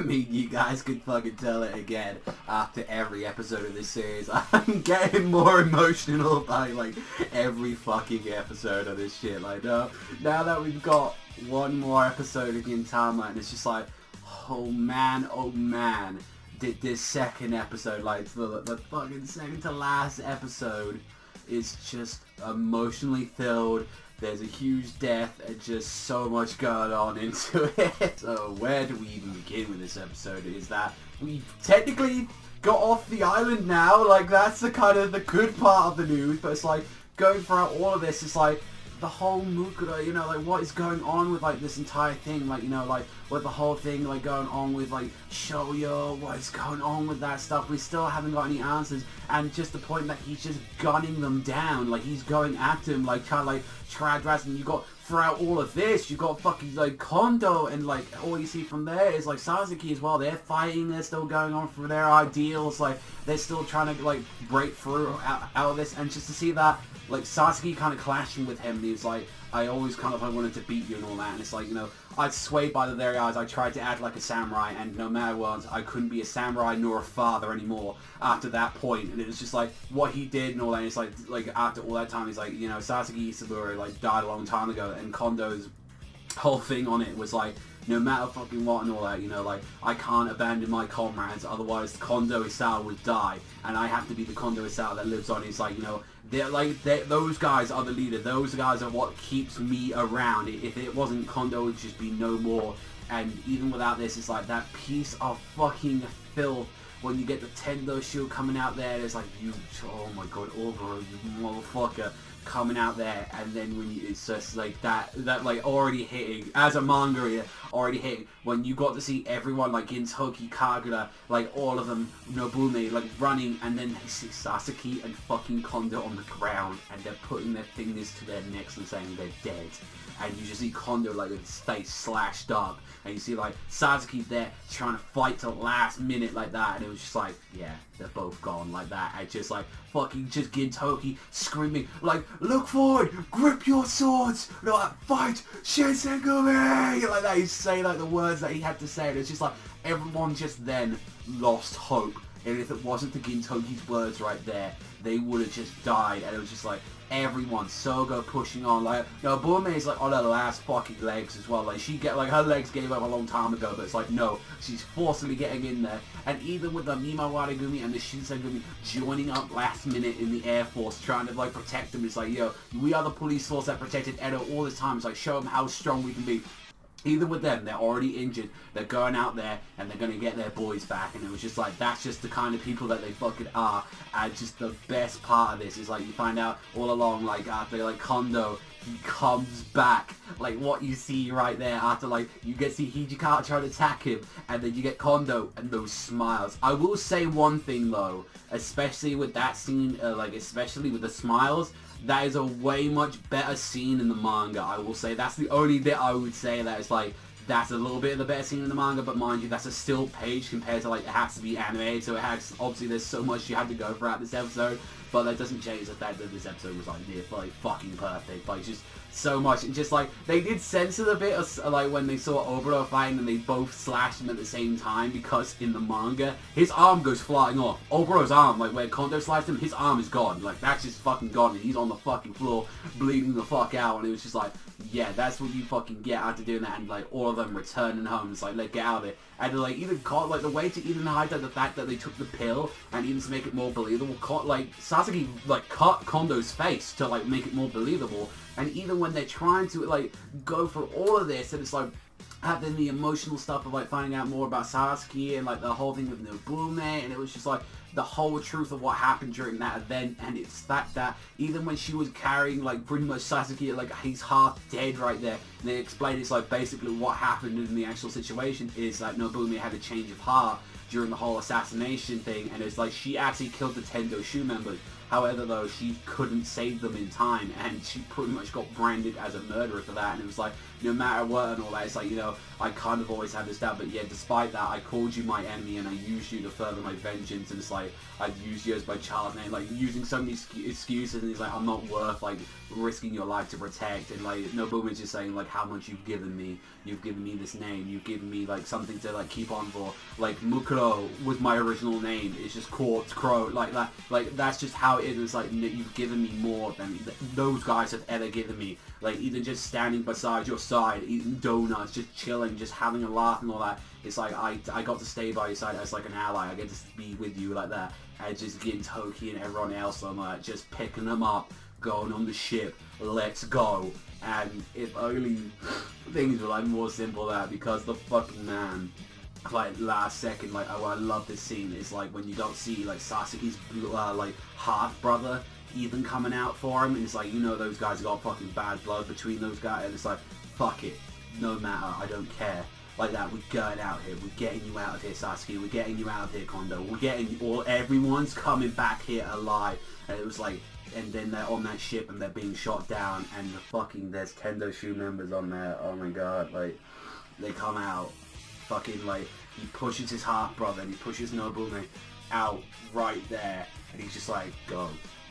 I mean, you guys could fucking tell it again after every episode of this series. I'm getting more emotional by, like, every fucking episode of this shit. Like, no, now that we've got one more episode of Gintama, and it's just like, oh man, this second episode, like, the fucking second to last episode is just emotionally filled. There's a huge death and just so much going on into it. So where do we even begin with this episode is that we technically got off the island now. Like, that's the kind of the good part of the news. But it's like, going throughout all of this, it's like, the whole Mukura, you know, like, what is going on with, like, this entire thing, like, you know, like, with the whole thing, like, going on with, like, Shoyo, what is going on with that stuff, we still haven't got any answers, and just the point that he's just gunning them down, like, he's going after him, like, kind of, like, trad and you got, throughout all of this, you got fucking, like, Kondo, and, like, all you see from there is, like, Sasaki as well, they're fighting, they're still going on for their ideals, like, they're still trying to, like, break through out of this, and just to see that, like, Sasaki kind of clashing with him, and he was like, I always kind of wanted to beat you and all that, and it's like, you know, I'd swayed by the very eyes, I tried to act like a samurai, and no matter what, I couldn't be a samurai nor a father anymore after that point, and it was just like, what he did and all that, and it's like, after all that time, he's like, you know, Sasaki Isaburo, like, died a long time ago, and Kondo's whole thing on it was like, no matter fucking what and all that, you know, like, I can't abandon my comrades, otherwise Kondo Isao would die, and I have to be the Kondo Isao that lives on. It's like, you know, those guys are the leader, those guys are what keeps me around. If it wasn't, Kondo would just be no more, and even without this, it's like, that piece of fucking filth, when you get the Tendo shield coming out there, it's like, you, oh my god, Oboro, you motherfucker, coming out there, and then when you, it's just like that like already hitting as a manga here, already hitting when you got to see everyone like Gintoki, Kagura, like all of them, Nobume, like running, and then they see Sasaki and fucking Kondo on the ground, and they're putting their fingers to their necks and saying they're dead, and you just see Kondo like with his face slashed up, and you see like Sasaki there trying to fight till the last minute like that, and it was just like, yeah, they're both gone like that, and just like fucking just Gintoki screaming like, look forward, grip your swords, like, fight, Shinsengumi, like that. He's saying like the words that he had to say, and it's just like everyone just then lost hope, and if it wasn't for Gintoki's words right there, they would have just died, and it was just like everyone, Sogo pushing on, like, no, Bume is like on her last fucking legs as well, like, she get, like, her legs gave up a long time ago, but it's like, no, she's forcibly getting in there, and even with the Mima Warigumi and the Shinsengumi joining up last minute in the Air Force, trying to, like, protect them, it's like, yo, we are the police force that protected Edo all this time, it's like, show them how strong we can be. Even with them, they're already injured, they're going out there, and they're going to get their boys back, and it was just like, that's just the kind of people that they fucking are, and just the best part of this is, like, you find out all along, like, after, like, Kondo, he comes back, like, what you see right there, after, like, you get to see Hijikata try to attack him, and then you get Kondo, and those smiles. I will say one thing, though, especially with that scene, like, especially with the smiles, that is a way much better scene in the manga, I will say. That's the only bit I would say that is like, that's a little bit of the better scene in the manga, but mind you, that's a still page compared to, like, it has to be animated, so it has, obviously there's so much you had to go throughout this episode, but that doesn't change the fact that this episode was, like, near, like, fucking perfect, like, just so much, and just, like, they did censor a bit of, like, when they saw Oboro fighting and they both slashed him at the same time, because in the manga, his arm goes flying off. Oboro's arm, like, where Kondo sliced him, his arm is gone, like, that's just fucking gone, and he's on the fucking floor, bleeding the fuck out, and it was just like, yeah, that's what you fucking get after doing that, and, like, all of them returning home, it's like, let's get out of it, and, like, even, like, the way to even highlight the fact that they took the pill, and even to make it more believable, like, Sasaki, like, cut Kondo's face to, like, make it more believable, and even when they're trying to, like, go for all of this, and it's like, having the emotional stuff of, like, finding out more about Sasaki, and, like, the whole thing with Nobume, and it was just, like, the whole truth of what happened during that event, and it's that even when she was carrying, like, pretty much Sasaki, like, he's half dead right there, and they explained it's, like, basically what happened in the actual situation is, like, Nobume had a change of heart during the whole assassination thing, and it's like, she actually killed the Tendo Shu members, However, though, she couldn't save them in time, and she pretty much got branded as a murderer for that. And it was like, no matter what and all that, it's like, you know, I kind of always had this doubt, but yeah, despite that, I called you my enemy and I used you to further my vengeance. And it's like, I've used you as my child name, like using so many excuses. And he's like, I'm not worth like risking your life to protect. And like, Nobuna's just saying like how much you've given me this name, you've given me like something to like keep on for. Like Mukuro was my original name, it's just Quartz Crow, like that, like that's just how it is. Like, you've given me more than those guys have ever given me. Like, even just standing beside your side, eating donuts, just chilling, just having a laugh and all that. It's like, I got to stay by your side as like an ally. I get to be with you like that. And just getting Toki and everyone else on that, just picking them up, going on the ship, let's go. And if only things were like more simple than that, because the fucking man, like last second, like, oh, I love this scene. It's like when you don't see like Sasuke's like half brother even coming out for him, and it's like, you know, those guys got fucking bad blood between those guys, and it's like, fuck it, no matter, I don't care. Like that, we're going out here, we're getting you out of here, Sasuke, we're getting you out of here, Kondo, we're getting you, everyone's coming back here alive. And it was like, and then they're on that ship and they're being shot down, and the fucking, there's Tendo Shoe members on there, oh my god, like, they come out, fucking, like, he pushes his half brother and he pushes Nobune out right there, and he's just like, go.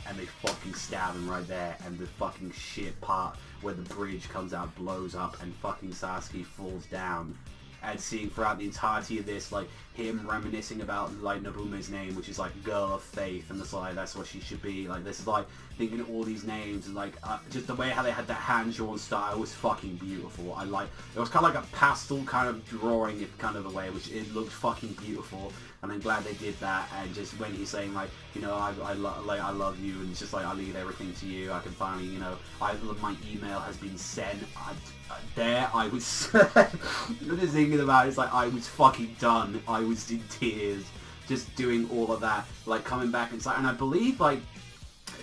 And they fucking stab him right there, and the fucking shit part where the bridge comes out blows up, and fucking Sasuke falls down. And seeing throughout the entirety of this, like, him reminiscing about, like, Nobume's name, which is, like, Girl of Faith, and it's like, that's what she should be. Like, this is, like, thinking of all these names, and, like, just the way how they had that hand-drawn style was fucking beautiful. I like, it was kind of like a pastel kind of drawing, if kind of the way, which it looked fucking beautiful. And I'm glad they did that. And just when he's saying, like, you know, I love you, and it's just like, I leave everything to you, I can finally, you know, my email has been sent. I was just thinking about it, it's like, I was fucking done. I was in tears just doing all of that, like coming back inside. And I believe like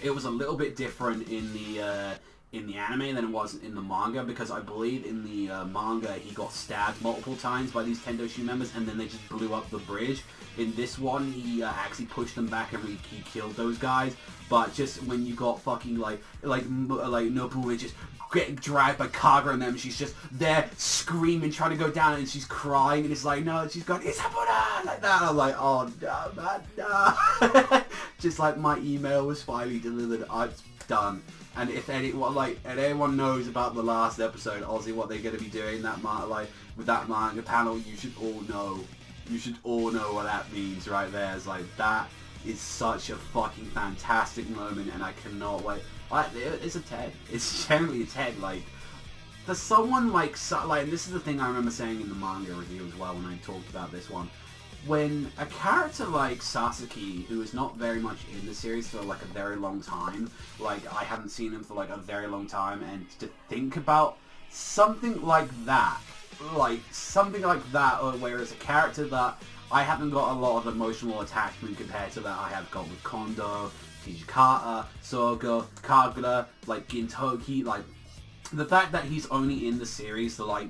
it was a little bit different in the anime than it was in the manga, because I believe in the manga he got stabbed multiple times by these Tendo Shoe members, and then they just blew up the bridge. In this one, he actually pushed them back and he killed those guys. But just when you got fucking like Nobu just getting dragged by Kaga and them, she's just there screaming, trying to go down, and she's crying, and it's like, no, she's going, Isabuna, like that. I'm like, oh no, man, no. Just like, my email was finally delivered, I'm done. And if anyone knows about the last episode, obviously what they're going to be doing that with that manga panel, you should all know. You should all know what that means right there. It's like, that is such a fucking fantastic moment, and I cannot wait. It's a 10. It's generally a 10. Like, for someone like, and this is the thing I remember saying in the manga review as well when I talked about this one. When a character like Sasuke, who is not very much in the series for like a very long time, like I haven't seen him for like a very long time, and to think about something like that, whereas a character that I haven't got a lot of emotional attachment compared to that I have got with Kondo, Hijikata, Sogo, Kagura, like Gintoki, like the fact that he's only in the series for like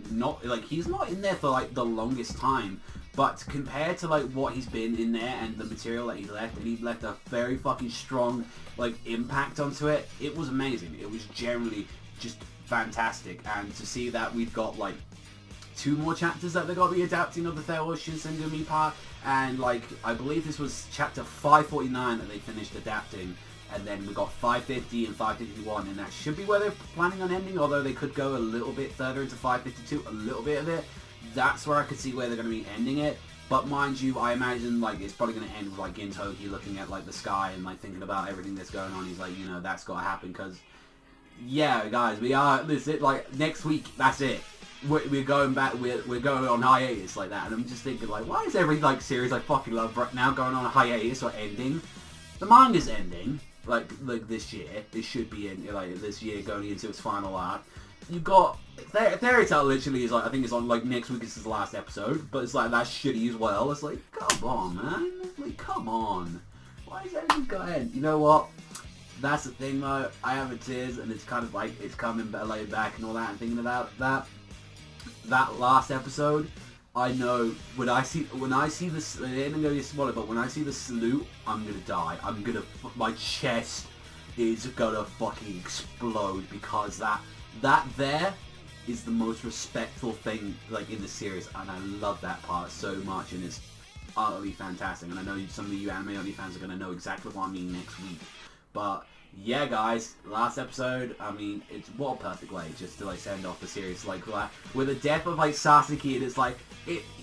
he's not in there for like the longest time. But compared to like what he's been in there and the material that he left, and he left a very fucking strong like impact onto it, it was amazing. It was generally just fantastic. And to see that we've got like 2 more chapters that they're going to be adapting of the Thero Shinsengumi part, and like I believe this was chapter 549 that they finished adapting, and then we got 550 and 551, and that should be where they're planning on ending, although they could go a little bit further into 552, a little bit of it. That's where I could see where they're going to be ending it. But mind you, I imagine like it's probably going to end with like Gintoki looking at like the sky and like thinking about everything that's going on. He's like, you know, that's got to happen, because yeah, guys, this is like next week. That's it. We're going back. We're going on hiatus like that. And I'm just thinking like, why is every like series I fucking love right now going on a hiatus or ending? The manga's ending like this year. It should be in like this year going into its final arc. You got Fairy Tail literally is like, I think it's on like next week is his last episode, but it's like that's shitty as well. It's like, come on, man, like come on, why is everything got to end? You know what? That's the thing though. I have a tears, and it's kind of like it's coming laid back and all that, and thinking about that last episode. I know when I see this, it ain't gonna be smaller, but when I see the salute, I'm gonna die. My chest is gonna fucking explode, because that there is the most respectful thing like in the series, and I love that part so much, and it's utterly fantastic. And I know some of you anime only fans are gonna know exactly what I mean next week, but yeah, guys, last episode, I mean, it's what a perfect way just to like send off the series, like with the death of like Sasuke, and it's like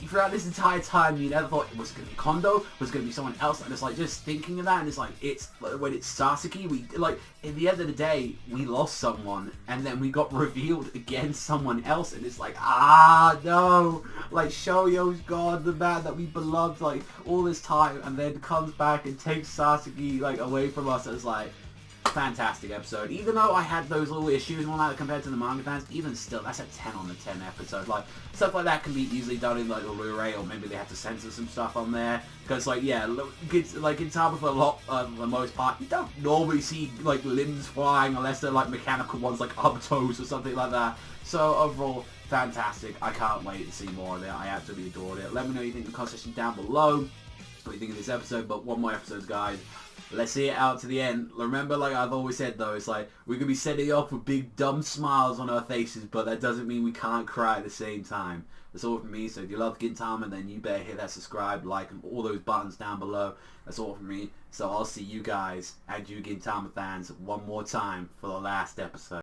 throughout this entire time you never thought, was it gonna be Kondo, was it gonna be someone else, and it's like just thinking of that, and it's like when it's Sasuke, we like at the end of the day we lost someone, and then we got revealed against someone else, and it's like, no, like Shoyo's gone, the man that we beloved like all this time, and then comes back and takes Sasuke like away from us. It's like fantastic episode. Even though I had those little issues and all that compared to the manga fans, even still, that's a 10 on the 10 episode. Like, stuff like that can be easily done in like a Blu-ray, or maybe they have to censor some stuff on there. Because like, yeah, like Gintama for the most part, you don't normally see like limbs flying unless they're like mechanical ones like Ubtos or something like that. So overall, fantastic. I can't wait to see more of it. I absolutely adored it. Let me know what you think in the comment section down below. What you think of this episode, but one more episode, guys. Let's see it out to the end. Remember, like I've always said though, it's like we're going to be setting off with big dumb smiles on our faces, but that doesn't mean we can't cry at the same time. That's all from me. So if you love Gintama, then you better hit that subscribe, like, and all those buttons down below. That's all from me. So I'll see you guys and you Gintama fans one more time for the last episode.